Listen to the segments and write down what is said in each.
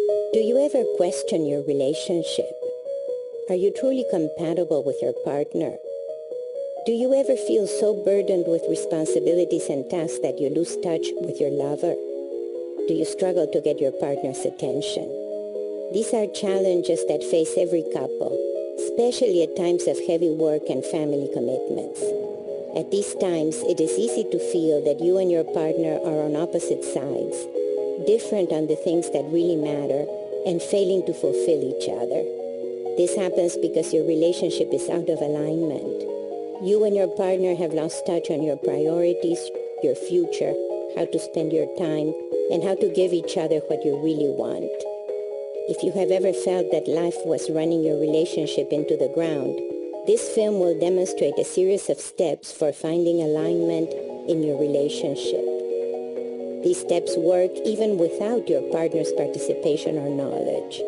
Do you ever question your relationship? Are you truly compatible with your partner? Do you ever feel so burdened with responsibilities and tasks that you lose touch with your lover? Do you struggle to get your partner's attention? These are challenges that face every couple, especially at times of heavy work and family commitments. At these times, it is easy to feel that you and your partner are on opposite sides, different on the things that really matter, and failing to fulfill each other. This happens because your relationship is out of alignment. You and your partner have lost touch on your priorities, your future, how to spend your time, and how to give each other what you really want. If you have ever felt that life was running your relationship into the ground, this film will demonstrate a series of steps for finding alignment in your relationship. These steps work even without your partner's participation or knowledge.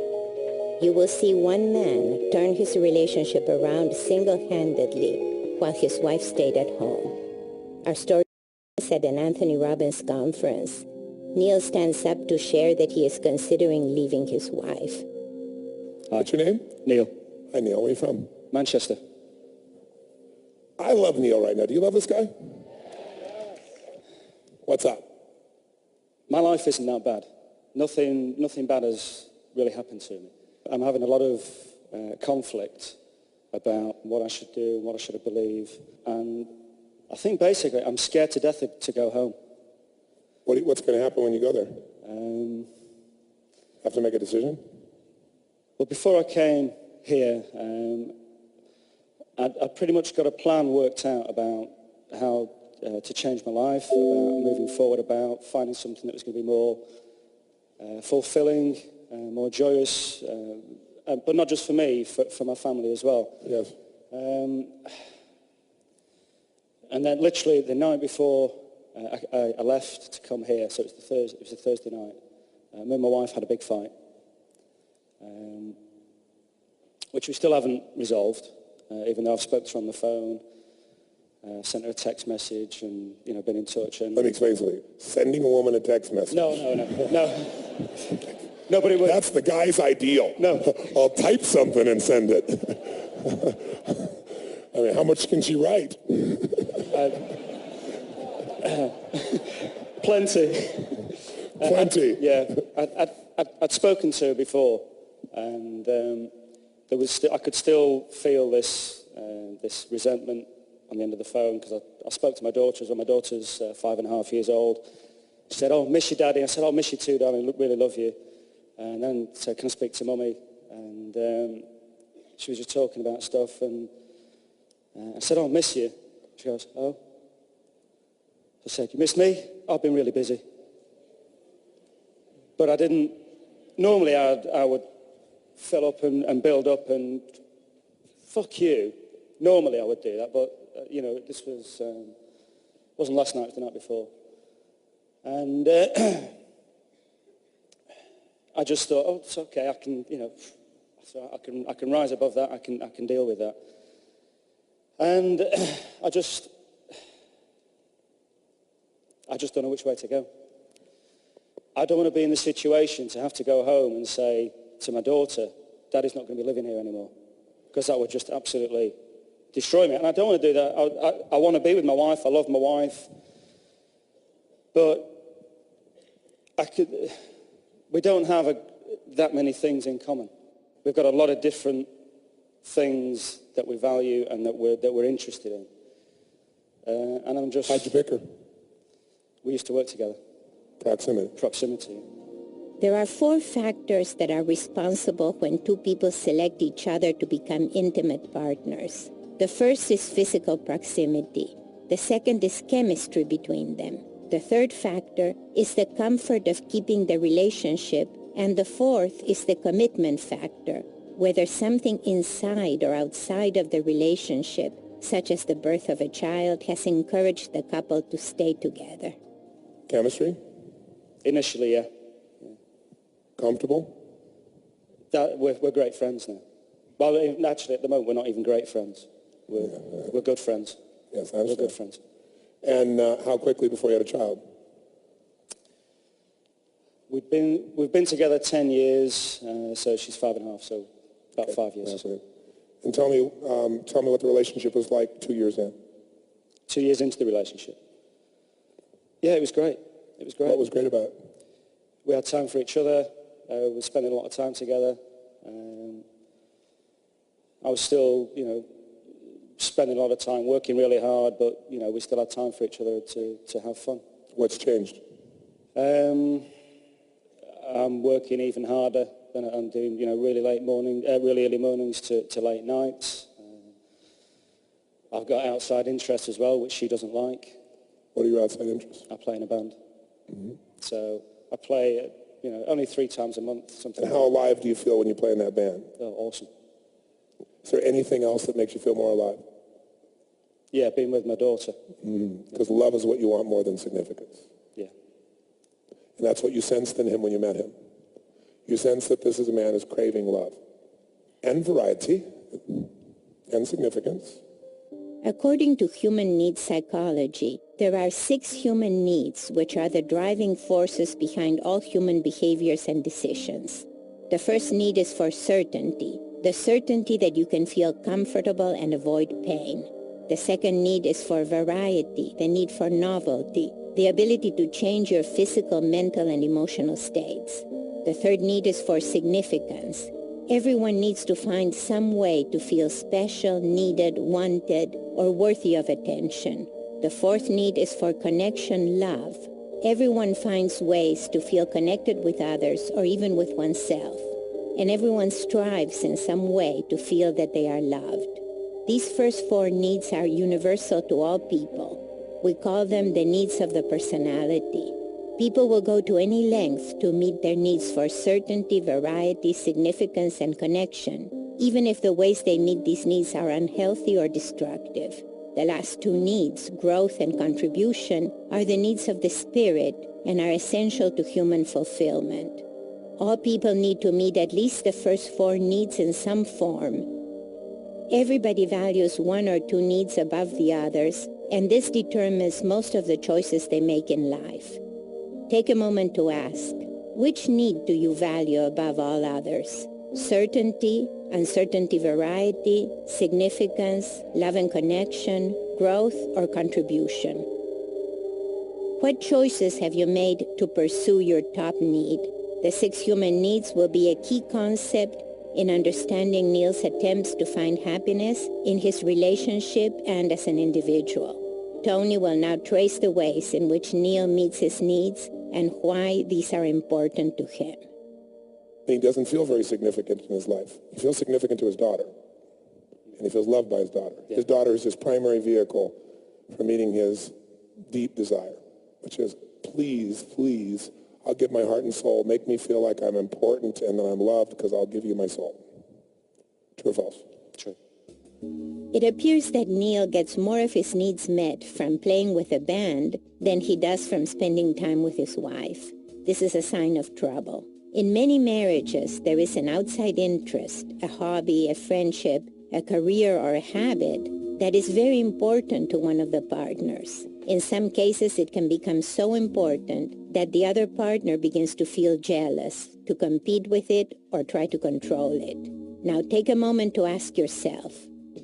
You will see one man turn his relationship around single-handedly while his wife stayed at home. Our story is at an Anthony Robbins conference. Neil stands up to share that he is considering leaving his wife. What's your name? Neil. Hi, Neil. Where are you from? Manchester. I love Neil right now. Do you love this guy? What's up? My life isn't that bad. Nothing bad has really happened to me. I'm having a lot of conflict about what I should do, what I should believe, and I think basically I'm scared to death to go home. What's going to happen when you go there? Have to make a decision? Well, before I came here, I'd pretty much got a plan worked out about how to change my life, about moving forward, about finding something that was going to be more fulfilling, more joyous, but not just for me, for my family as well. Yes. And then literally the night before I left to come here, so it was a Thursday night, me and my wife had a big fight, which we still haven't resolved, even though I've spoken to her on the phone, sent her a text message and, been in touch. And let me explain something. Sending a woman a text message. No. No, but it was... That's the guy's ideal. No. I'll type something and send it. I mean, how much can she write? Plenty. Plenty. Yeah. I'd spoken to her before, and I could still feel this resentment on the end of the phone, because I spoke to my daughter as well. My daughter's 5.5 years old. She said, "Oh, miss you, Daddy." I said, "Oh, miss you too, darling. Really love you." And then said, "Can I speak to Mummy?" And she was just talking about stuff, and I said, "Oh, miss you." She goes, "Oh." I said, "You miss me?" "I've been really busy." But I didn't. Normally I would fill up and build up and fuck you. Normally I would do that, but this wasn't last night, it was the night before. And I just thought, oh, it's okay. I can, so I can rise above that. I can deal with that. And I just don't know which way to go. I don't want to be in the situation to have to go home and say to my daughter, "Daddy's not going to be living here anymore," because that would just absolutely destroy me. And I don't want to do that. I want to be with my wife. I love my wife. But we don't have that many things in common. We've got a lot of different things that we value and that we're interested in. And I'm just... How'd you pick her? We used to work together. Proximity. There are 4 factors that are responsible when two people select each other to become intimate partners. The first is physical proximity. The second is chemistry between them. The third factor is the comfort of keeping the relationship. And the fourth is the commitment factor, whether something inside or outside of the relationship, such as the birth of a child, has encouraged the couple to stay together. Chemistry? Initially, yeah. Comfortable? We're great friends now. Well, actually, at the moment, we're not even great friends. We're good friends. Yes, I understand. We're good friends. And how quickly before you had a child? We've been together 10 years, so she's 5.5, so about 5 years. Okay. And tell me what the relationship was like 2 years in. 2 years into the relationship. Yeah, it was great. It was great. What was great about it? We had time for each other. We were spending a lot of time together. I was still, spending a lot of time working really hard, but, we still had time for each other to have fun. What's changed? I'm working even harder than I'm doing, really early mornings to late nights. I've got outside interests as well, which she doesn't like. What are your outside interests? I play in a band. Mm-hmm. So I play, only 3 times a month, something. And how alive do you feel when you play in that band? Oh, awesome. Is there anything else that makes you feel more alive? Yeah, being with my daughter. Because love is what you want more than significance. Yeah. And that's what you sensed in him when you met him. You sense that this is a man who's craving love and variety and significance. According to human needs psychology, there are 6 human needs which are the driving forces behind all human behaviors and decisions. The first need is for certainty, the certainty that you can feel comfortable and avoid pain. The second need is for variety, the need for novelty, the ability to change your physical, mental, and emotional states. The third need is for significance. Everyone needs to find some way to feel special, needed, wanted, or worthy of attention. The fourth need is for connection, love. Everyone finds ways to feel connected with others or even with oneself. And everyone strives in some way to feel that they are loved. These first 4 needs are universal to all people. We call them the needs of the personality. People will go to any length to meet their needs for certainty, variety, significance, and connection, even if the ways they meet these needs are unhealthy or destructive. The last 2 needs, growth and contribution, are the needs of the spirit and are essential to human fulfillment. All people need to meet at least the first 4 needs in some form. Everybody values 1 or 2 needs above the others, and this determines most of the choices they make in life. Take a moment to ask, which need do you value above all others? Certainty, uncertainty, variety, significance, love and connection, growth, or contribution? What choices have you made to pursue your top need? The 6 human needs will be a key concept in understanding Neil's attempts to find happiness in his relationship and as an individual. Tony will now trace the ways in which Neil meets his needs and why these are important to him. He doesn't feel very significant in his life. He feels significant to his daughter, and he feels loved by his daughter. Yeah. His daughter is his primary vehicle for meeting his deep desire, which is, please, please, I'll give my heart and soul. Make me feel like I'm important and that I'm loved because I'll give you my soul. True or false? True. It appears that Neil gets more of his needs met from playing with a band than he does from spending time with his wife. This is a sign of trouble. In many marriages, there is an outside interest, a hobby, a friendship, a career, or a habit that is very important to one of the partners. In some cases, it can become so important that the other partner begins to feel jealous, to compete with it, or try to control it. Now take a moment to ask yourself,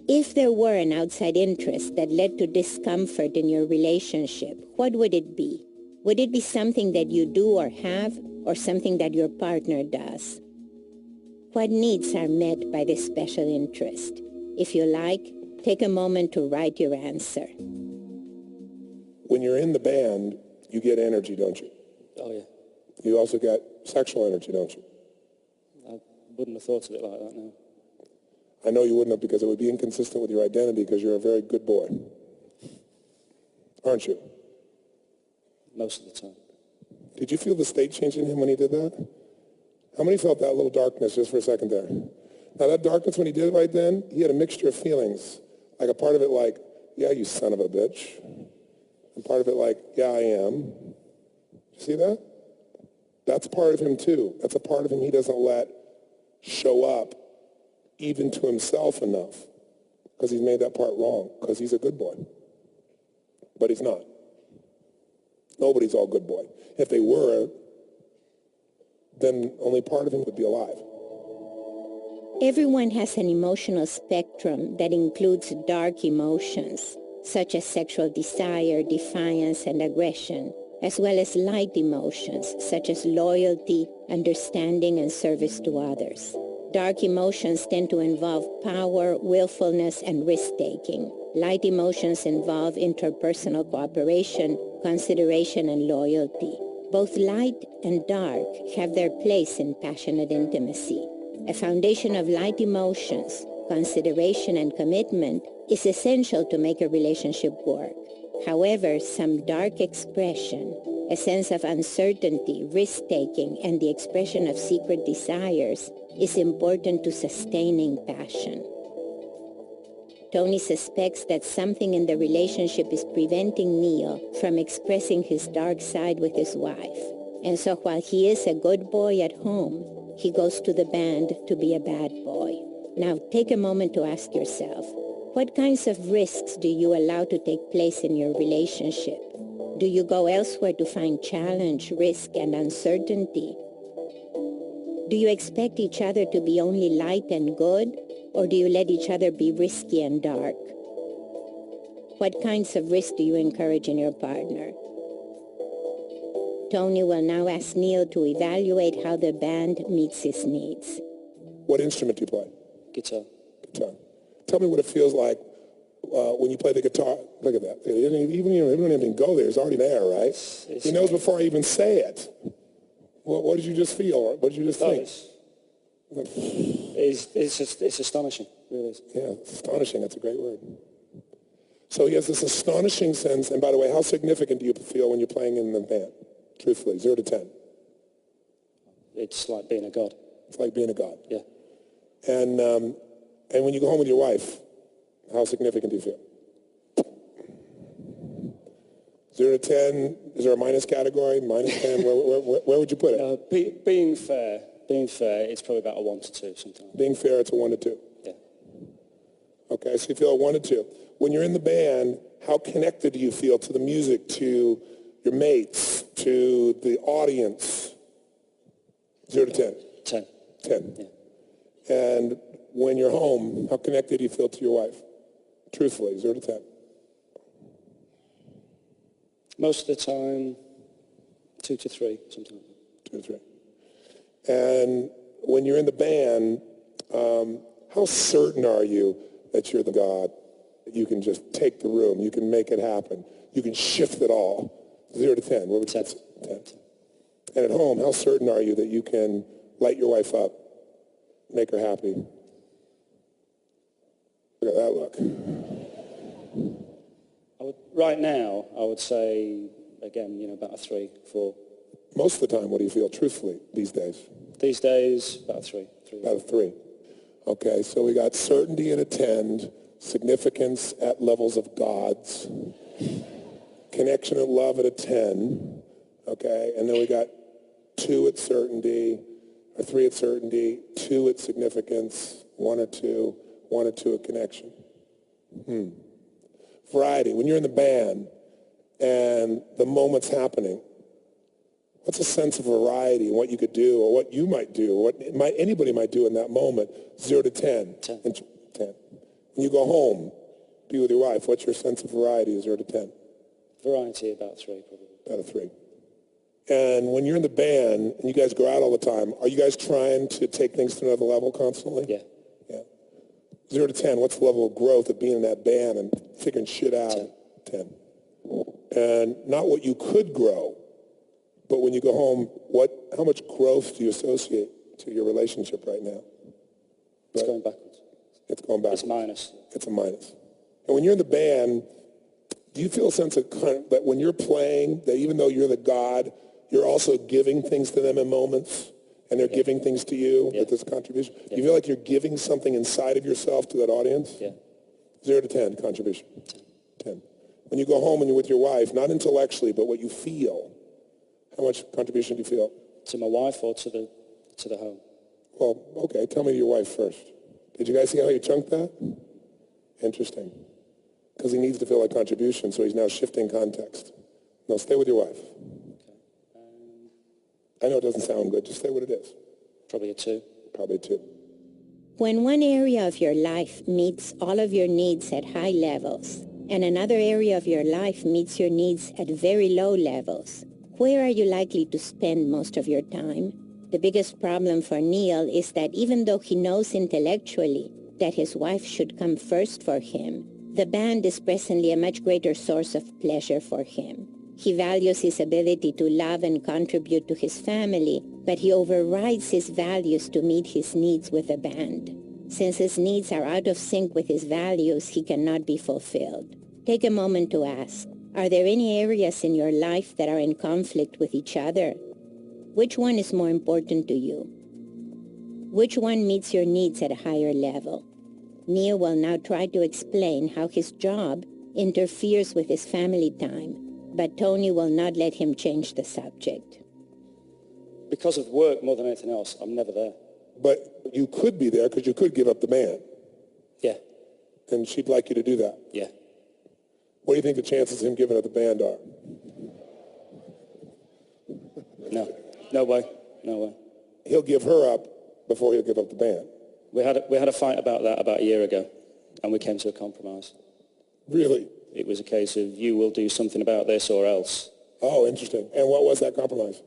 if there were an outside interest that led to discomfort in your relationship, what would it be? Would it be something that you do or have, or something that your partner does? What needs are met by this special interest? If you like, take a moment to write your answer. When you're in the band, you get energy, don't you? Oh, yeah. You also get sexual energy, don't you? I wouldn't have thought of it like that, no. I know you wouldn't have, because it would be inconsistent with your identity, because you're a very good boy. Aren't you? Most of the time. Did you feel the state change in him when he did that? How many felt that little darkness just for a second there? Now that darkness when he did it right then, he had a mixture of feelings. Like a part of it like, yeah, you son of a bitch. And part of it like, yeah, I am. You see that? That's part of him too. That's a part of him he doesn't let show up even to himself enough, because he's made that part wrong, because he's a good boy. But he's not. Nobody's all good boy. If they were, then only part of him would be alive. Everyone has an emotional spectrum that includes dark emotions, such as sexual desire, defiance, and aggression, as well as light emotions, such as loyalty, understanding, and service to others. Dark emotions tend to involve power, willfulness, and risk-taking. Light emotions involve interpersonal cooperation, consideration, and loyalty. Both light and dark have their place in passionate intimacy. A foundation of light emotions, consideration, and commitment is essential to make a relationship work. However, some dark expression, a sense of uncertainty, risk-taking, and the expression of secret desires is important to sustaining passion. Tony suspects that something in the relationship is preventing Neil from expressing his dark side with his wife. And so while he is a good boy at home, he goes to the band to be a bad boy. Now take a moment to ask yourself, what kinds of risks do you allow to take place in your relationship? Do you go elsewhere to find challenge, risk, and uncertainty? Do you expect each other to be only light and good, or do you let each other be risky and dark? What kinds of risks do you encourage in your partner? Tony will now ask Neil to evaluate how the band meets his needs. What instrument do you play? Guitar. Guitar. Tell me what it feels like when you play the guitar. Look at that. He don't even go there. It's already there, right? He knows before I even say it. What did you just feel? What did you just think? It's astonishing, really is. Yeah, astonishing. That's a great word. So he has this astonishing sense. And by the way, how significant do you feel when you're playing in the band? Truthfully, 0 to 10. It's like being a god. It's like being a god. Yeah. And when you go home with your wife, how significant do you feel? 0 to 10, is there a minus category? Minus 10, where would you put it? Being fair, it's probably about a 1 to 2 sometimes. Being fair, it's a 1 to 2. Yeah. Okay, so you feel a 1 to 2. When you're in the band, how connected do you feel to the music, to your mates, to the audience? 0 to 10? 10. 10. Yeah. And when you're home, how connected do you feel to your wife? Truthfully, 0 to 10. Most of the time, 2 to 3 sometimes. 2 to 3. And when you're in the band, how certain are you that you're the God? That you can just take the room, you can make it happen, you can shift it all? 0 to 10. What would you say? 10. And at home, how certain are you that you can light your wife up, make her happy? Look at that look. Right now, I would say, again, about a 3, 4. Most of the time, what do you feel truthfully these days? These days, about a 3. About a 3. Okay, so we got certainty at a 10, significance at levels of gods, connection and love at a 10, okay, and then we got 2 at certainty, or 3 at certainty, 2 at significance, 1 or 2, 1 or 2 at connection. Variety. When you're in the band and the moment's happening, what's a sense of variety in what you could do or what you might do, what anybody might do in that moment? 0 to 10. 10. 10. When you go home, be with your wife, what's your sense of variety? 0 to 10. Variety, about 3, probably. About a 3. And when you're in the band and you guys go out all the time, are you guys trying to take things to another level constantly? Yeah. Yeah. 0 to 10, what's the level of growth of being in that band and figuring shit out? 10. And not what you could grow, but when you go home, how much growth do you associate to your relationship right now? It's going backwards. It's going backwards. It's minus. It's a minus. And when you're in the band, do you feel a sense of that when you're playing, that even though you're the God, you're also giving things to them in moments, and they're giving things to you with this contribution? Do you feel like you're giving something inside of yourself to that audience? Yeah. 0 to 10 contribution. 10. When you go home and you're with your wife, not intellectually, but what you feel, how much contribution do you feel? To my wife or to the home? Well, okay, tell me your wife first. Did you guys see how he chunked that? Interesting. Because he needs to feel like contribution, so he's now shifting context. No, stay with your wife. Okay. I know it doesn't sound good. Just say what it is. Probably a 2. Probably a 2. When one area of your life meets all of your needs at high levels, and another area of your life meets your needs at very low levels, where are you likely to spend most of your time? The biggest problem for Neil is that even though he knows intellectually that his wife should come first for him, the band is presently a much greater source of pleasure for him. He values his ability to love and contribute to his family, but he overrides his values to meet his needs with the band. Since his needs are out of sync with his values, he cannot be fulfilled. Take a moment to ask, are there any areas in your life that are in conflict with each other? Which one is more important to you? Which one meets your needs at a higher level? Neil will now try to explain how his job interferes with his family time, but Tony will not let him change the subject. Because of work more than anything else, I'm never there. But you could be there because you could give up the band. Yeah. And she'd like you to do that. Yeah. What do you think the chances of him giving up the band are? No. No way. No way. He'll give her up before he'll give up the band. We had a fight about that about a year ago, and we came to a compromise. Really? It was a case of you will do something about this or else. Oh, interesting. And what was that compromise?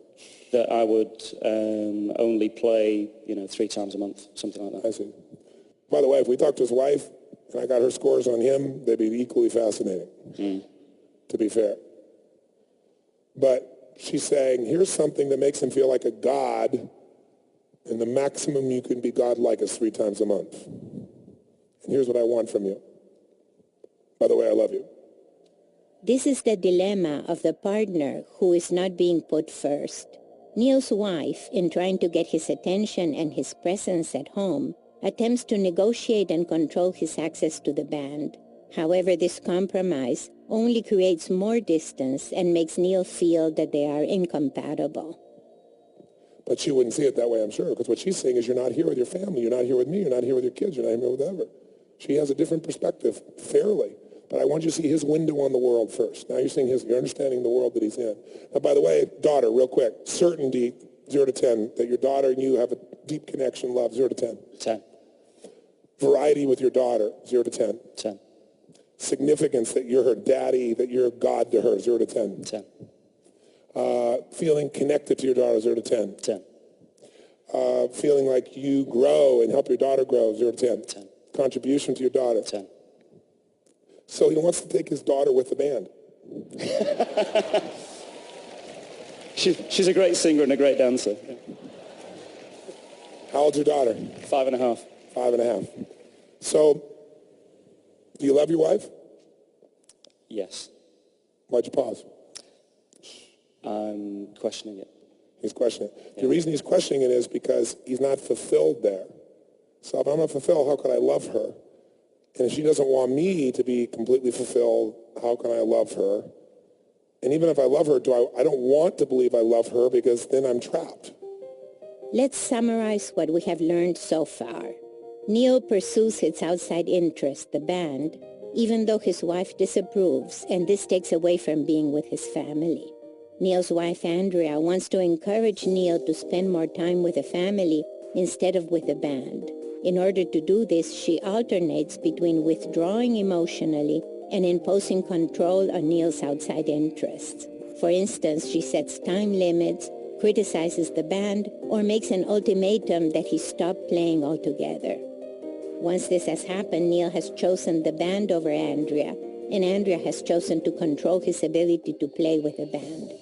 That I would only play, 3 times a month, something like that. I see. By the way, if we talked to his wife and I got her scores on him, they'd be equally fascinating, to be fair. But she's saying, here's something that makes him feel like a god, and the maximum you can be godlike is 3 times a month. And here's what I want from you. By the way, I love you. This is the dilemma of the partner who is not being put first. Neil's wife, in trying to get his attention and his presence at home, attempts to negotiate and control his access to the band. However, this compromise only creates more distance and makes Neil feel that they are incompatible. But she wouldn't see it that way, I'm sure, because what she's saying is you're not here with your family, you're not here with me, you're not here with your kids, you're not here with whatever. She has a different perspective, fairly. But I want you to see his window on the world first. Now you're seeing you're understanding the world that he's in. Now, by the way, daughter, real quick, certainty, 0 to 10, that your daughter and you have a deep connection, love, 0 to 10. 10. Variety with your daughter, 0 to 10. 10. Significance, that you're her daddy, that you're God to her, 0 to 10. 10. Feeling connected to your daughter, 0 to 10. 10. Feeling like you grow and help your daughter grow, 0 to 10. 10. Contribution to your daughter. 10. So he wants to take his daughter with the band. She's a great singer and a great dancer. How old's your daughter? 5.5. 5.5. So, do you love your wife? Yes. Why'd you pause? I'm questioning it. He's questioning it. Yeah. The reason he's questioning it is because he's not fulfilled there. So if I'm not fulfilled, how could I love her? And if she doesn't want me to be completely fulfilled, how can I love her? And even if I love her, I don't want to believe I love her because then I'm trapped. Let's summarize what we have learned so far. Neil pursues his outside interest, the band, even though his wife disapproves, and this takes away from being with his family. Neil's wife, Andrea, wants to encourage Neil to spend more time with the family instead of with the band. In order to do this, she alternates between withdrawing emotionally and imposing control on Neil's outside interests. For instance, she sets time limits, criticizes the band, or makes an ultimatum that he stop playing altogether. Once this has happened, Neil has chosen the band over Andrea, and Andrea has chosen to control his ability to play with the band.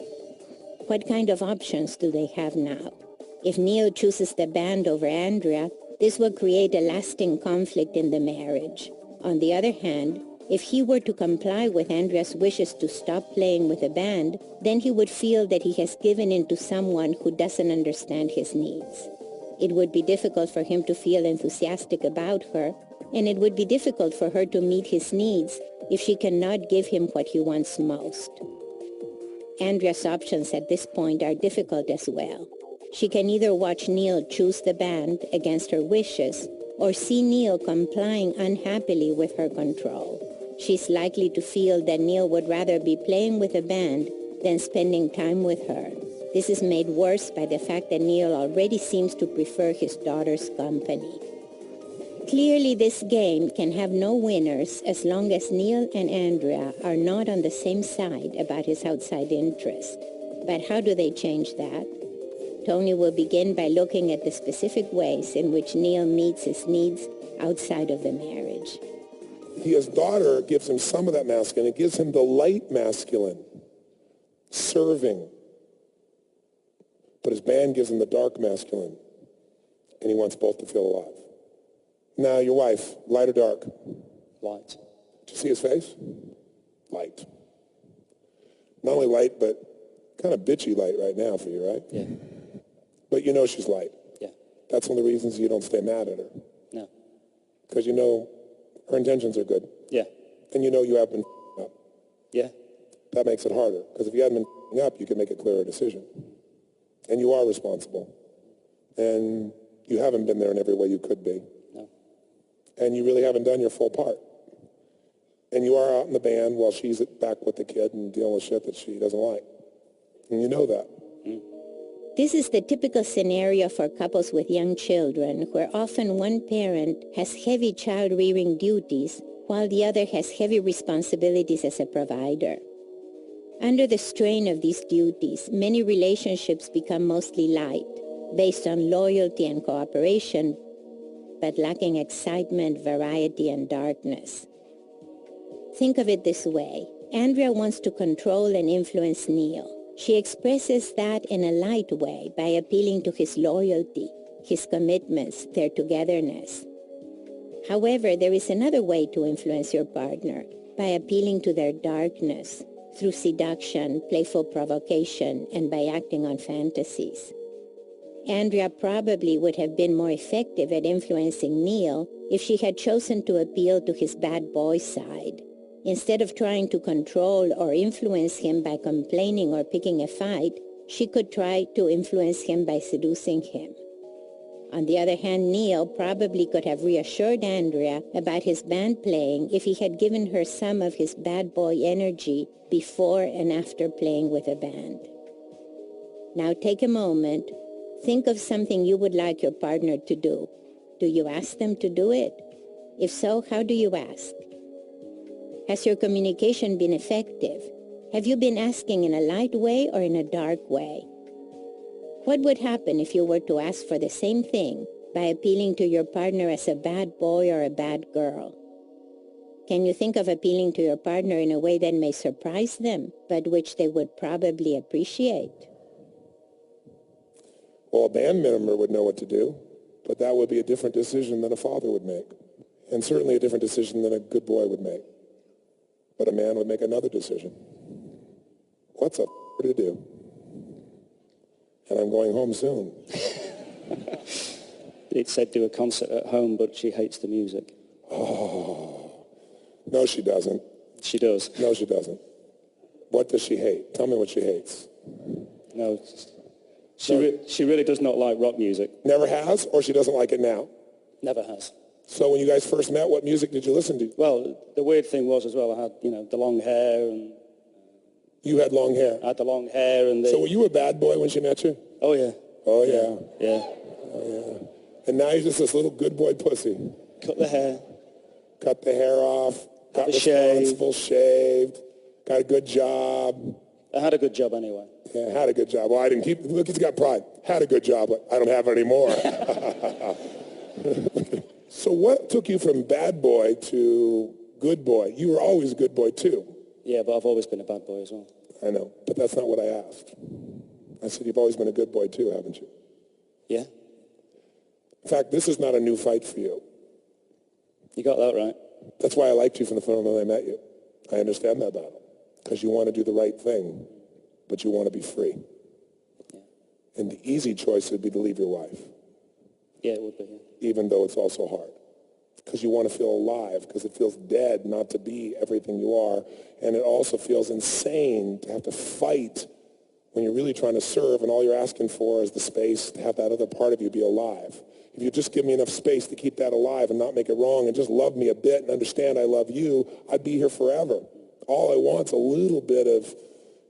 What kind of options do they have now? If Neil chooses the band over Andrea, this will create a lasting conflict in the marriage. On the other hand, if he were to comply with Andrea's wishes to stop playing with the band, then he would feel that he has given in to someone who doesn't understand his needs. It would be difficult for him to feel enthusiastic about her, and it would be difficult for her to meet his needs if she cannot give him what he wants most. Andrea's options at this point are difficult as well. She can either watch Neil choose the band against her wishes or see Neil complying unhappily with her control. She's likely to feel that Neil would rather be playing with the band than spending time with her. This is made worse by the fact that Neil already seems to prefer his daughter's company. Clearly, this game can have no winners as long as Neil and Andrea are not on the same side about his outside interest. But how do they change that? Tony will begin by looking at the specific ways in which Neil meets his needs outside of the marriage. His daughter gives him some of that masculine. It gives him the light masculine, serving. But his band gives him the dark masculine, and he wants both to feel alive. Now, your wife, light or dark? Light. Did you see his face? Light. Not only light, but kind of bitchy light right now for you, right? Yeah. But you know she's light. Yeah. That's one of the reasons you don't stay mad at her. No. Because you know her intentions are good. Yeah. And you know you have been up. Yeah. That makes it harder. Because if you hadn't been up, you could make a clearer decision. And you are responsible. And you haven't been there in every way you could be. No. And you really haven't done your full part. And you are out in the band while she's back with the kid and dealing with shit that she doesn't like. And you know that. This is the typical scenario for couples with young children, where often one parent has heavy child-rearing duties while the other has heavy responsibilities as a provider. Under the strain of these duties, many relationships become mostly light, based on loyalty and cooperation, but lacking excitement, variety, and darkness. Think of it this way. Andrea wants to control and influence Neil. She expresses that in a light way by appealing to his loyalty, his commitments, their togetherness. However, there is another way to influence your partner, by appealing to their darkness, through seduction, playful provocation, and by acting on fantasies. Andrea probably would have been more effective at influencing Neil if she had chosen to appeal to his bad boy side. Instead of trying to control or influence him by complaining or picking a fight, she could try to influence him by seducing him. On the other hand, Neil probably could have reassured Andrea about his band playing if he had given her some of his bad boy energy before and after playing with a band. Now take a moment. Think of something you would like your partner to do. Do you ask them to do it? If so, how do you ask? Has your communication been effective? Have you been asking in a light way or in a dark way? What would happen if you were to ask for the same thing by appealing to your partner as a bad boy or a bad girl? Can you think of appealing to your partner in a way that may surprise them, but which they would probably appreciate? Well, a band member would know what to do, but that would be a different decision than a father would make, and certainly a different decision than a good boy would make. But a man would make another decision. What's a to do? And I'm going home soon. It said do a concert at home, but she hates the music. Oh, no, she doesn't. She does. No, she doesn't. What does she hate? Tell me what she hates. No, she really does not like rock music. Never has, or she doesn't like it now? Never has. So when you guys first met, what music did you listen to? Well, the weird thing was as well, I had, the long hair and... You had long hair? I had the long hair and the... So were you a bad boy when she met you? Oh, yeah. Oh, yeah. Yeah. Oh, yeah. And now you're just this little good boy pussy. Cut the hair. Cut the hair off. Got responsible, shaved. Got a good job. I had a good job anyway. Yeah, had a good job. Well, I didn't keep... Look, he's got pride. Had a good job, but I don't have it anymore. So what took you from bad boy to good boy? You were always a good boy, too. Yeah, but I've always been a bad boy as well. I know, but that's not what I asked. I said, you've always been a good boy, too, haven't you? Yeah. In fact, this is not a new fight for you. You got that right. That's why I liked you from the moment I met you. I understand that battle. Because you want to do the right thing, but you want to be free. Yeah. And the easy choice would be to leave your wife. Yeah, it would be. Yeah. Even though it's also hard. Because you want to feel alive, because it feels dead not to be everything you are. And it also feels insane to have to fight when you're really trying to serve and all you're asking for is the space to have that other part of you be alive. If you just give me enough space to keep that alive and not make it wrong and just love me a bit and understand I love you, I'd be here forever. All I want's a little bit of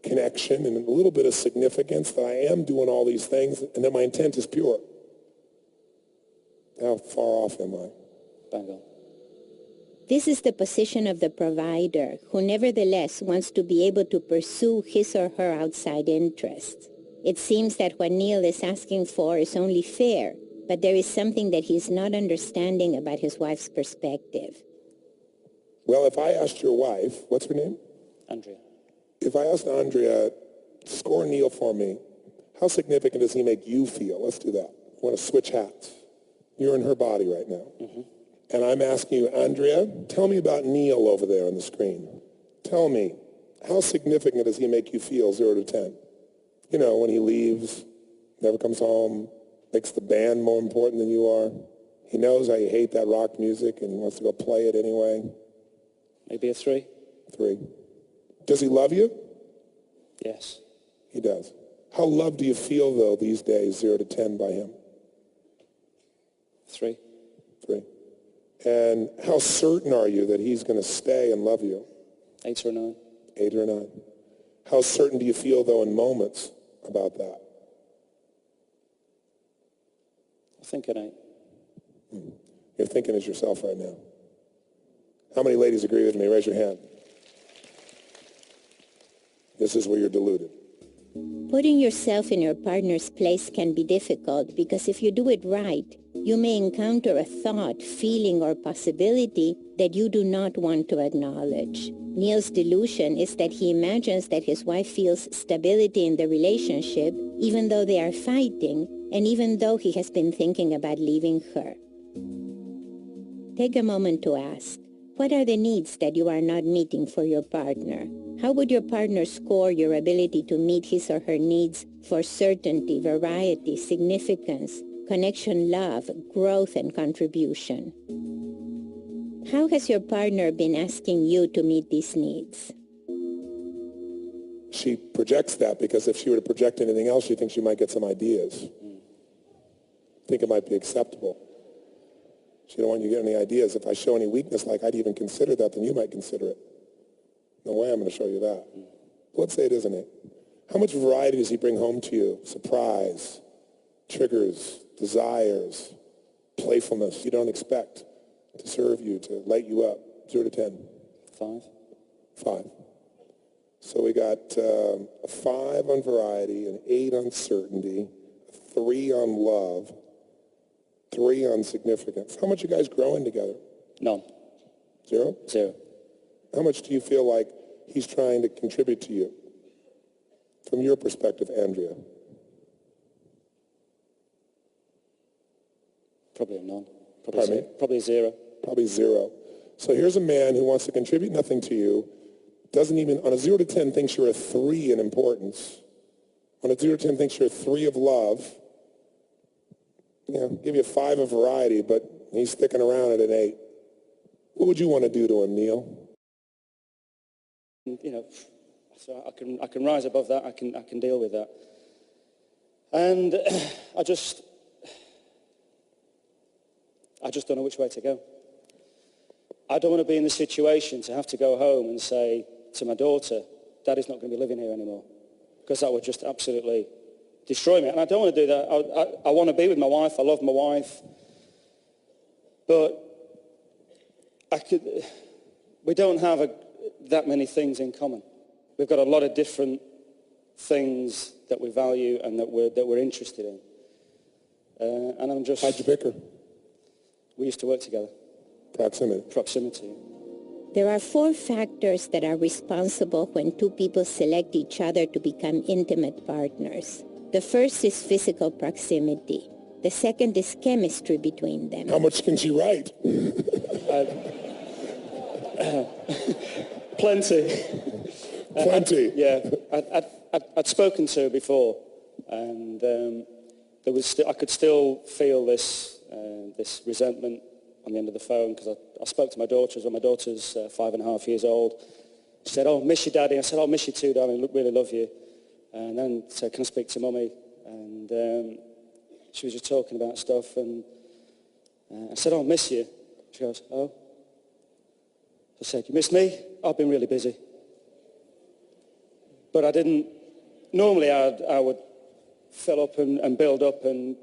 connection and a little bit of significance, that I am doing all these things, and that my intent is pure. How far off am I? Bang on. This is the position of the provider, who nevertheless wants to be able to pursue his or her outside interests. It seems that what Neil is asking for is only fair, but there is something that he's not understanding about his wife's perspective. Well, if I asked your wife, what's her name? Andrea. If I asked Andrea, score Neil for me, how significant does he make you feel? Let's do that. I want to switch hats. You're in her body right now. Mm-hmm. And I'm asking you, Andrea, tell me about Neil over there on the screen. Tell me, how significant does he make you feel, 0 to 10? You know, when he leaves, never comes home, makes the band more important than you are. He knows how you hate that rock music and he wants to go play it anyway. Maybe a 3. 3. Does he love you? Yes. He does. How loved do you feel, though, these days, 0 to 10 by him? 3. 3. And how certain are you that he's going to stay and love you? 8 or 9. 8 or 9. How certain do you feel, though, in moments about that? I think an 8. You're thinking as yourself right now. How many ladies agree with me? Raise your hand. This is where you're deluded. Putting yourself in your partner's place can be difficult because if you do it right, you may encounter a thought, feeling, or possibility that you do not want to acknowledge. Neil's delusion is that he imagines that his wife feels stability in the relationship even though they are fighting and even though he has been thinking about leaving her. Take a moment to ask, what are the needs that you are not meeting for your partner? How would your partner score your ability to meet his or her needs for certainty, variety, significance, connection, love, growth, and contribution? How has your partner been asking you to meet these needs? She projects that because if she were to project anything else, she thinks she might get some ideas. Think it might be acceptable. She don't want you to get any ideas. If I show any weakness, like I'd even consider that, then you might consider it. No way I'm going to show you that. Let's say it isn't it. How much variety does he bring home to you? Surprise, triggers, desires, playfulness you don't expect to serve you, to light you up. 0 to 10. 5. 5. So we got a 5 on variety, an 8 on certainty, a 3 on love, 3 on significance. How much are you guys growing together? None. 0? 0. How much do you feel like he's trying to contribute to you? From your perspective, Andrea. Probably a none. Pardon me? Probably 0. Probably 0. So here's a man who wants to contribute nothing to you, doesn't even, on a 0 to 10, thinks you're a 3 in importance. On a 0 to 10, thinks you're a 3 of love. You know, give you a 5 of variety, but he's sticking around at an 8. What would you want to do to him, Neil? You know, so I can rise above that. I can deal with that. And I just don't know which way to go. I don't want to be in the situation to have to go home and say to my daughter, Daddy's not going to be living here anymore, because that would just absolutely destroy me. And I don't want to do that. I want to be with my wife. I love my wife. But we don't have that many things in common. We've got a lot of different things that we value and that we're interested in. And I'm just... How'd you pick her? We used to work together. Proximity. There are 4 factors that are responsible when 2 people select each other to become intimate partners. The first is physical proximity. The second is chemistry between them. How much can she write? Plenty. Plenty. Yeah. I'd spoken to her before, and I could still feel this resentment on the end of the phone, because I spoke to my daughters when my daughter's 5.5 years old. She said, "Oh, miss you, Daddy." I said, "Oh, miss you too, darling. Really love you." And then said, "Can I speak to Mummy?" And she was just talking about stuff, and I said, "Oh, miss you." She goes, "Oh." I said, "You miss me?" "I've been really busy." but I didn't. Normally, I would fill up and build up and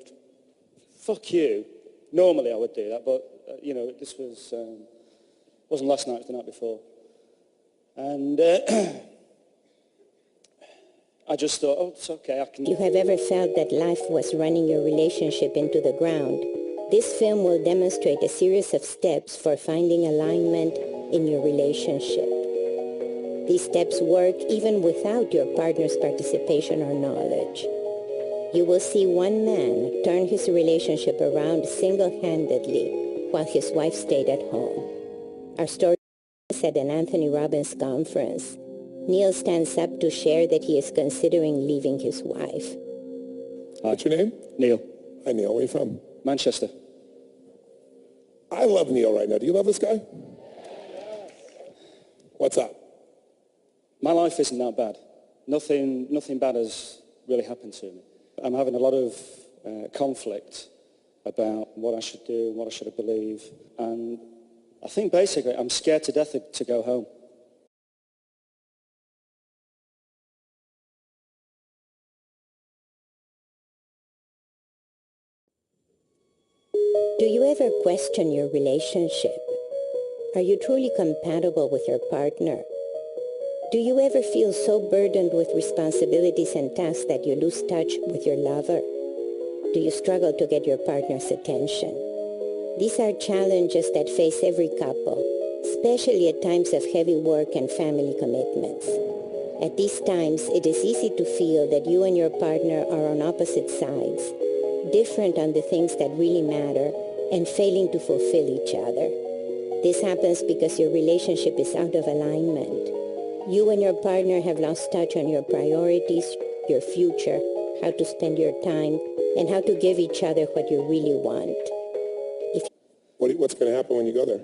fuck you. Normally, I would do that, but you know, this wasn't last night; it was the night before, and I just thought, oh, it's okay. I can. You have ever felt that life was running your relationship into the ground? This film will demonstrate a series of steps for finding alignment in your relationship. These steps work even without your partner's participation or knowledge. You will see one man turn his relationship around single-handedly while his wife stayed at home. Our story is at an Anthony Robbins conference. Neil stands up to share that he is considering leaving his wife. Hi. What's your name? Neil. Hi, Neil. Where are you from? Manchester. I love Neil right now. Do you love this guy? What's up? My life isn't that bad. Nothing bad has really happened to me. I'm having a lot of conflict about what I should do and what I should believe. And I think basically I'm scared to death to go home. Do you ever question your relationship? Are you truly compatible with your partner? Do you ever feel so burdened with responsibilities and tasks that you lose touch with your lover? Do you struggle to get your partner's attention? These are challenges that face every couple, especially at times of heavy work and family commitments. At these times, it is easy to feel that you and your partner are on opposite sides, different on the things that really matter, and failing to fulfill each other. This happens because your relationship is out of alignment. You and your partner have lost touch on your priorities, your future, how to spend your time, and how to give each other what you really want. What's going to happen when you go there?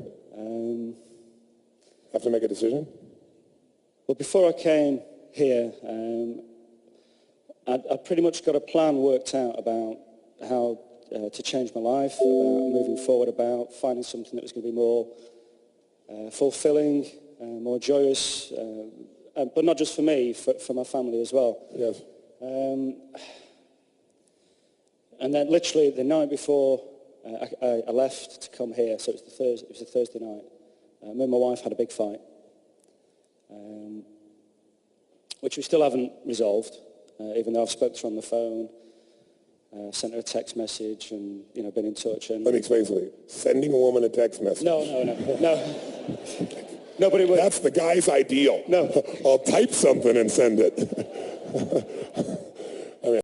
Have to make a decision? Well, before I came here, I pretty much got a plan worked out about how to change my life, about moving forward, about finding something that was going to be more fulfilling, more joyous, but not just for me, for my family as well. Yes. And then literally the night before I left to come here, so it was a Thursday night, me and my wife had a big fight, which we still haven't resolved, even though I've spoken to her on the phone, sent her a text message and, you know, been in touch. And Let me explain something. Sending a woman a text message. No. No, but it was... That's the guy's ideal. No. I'll type something and send it.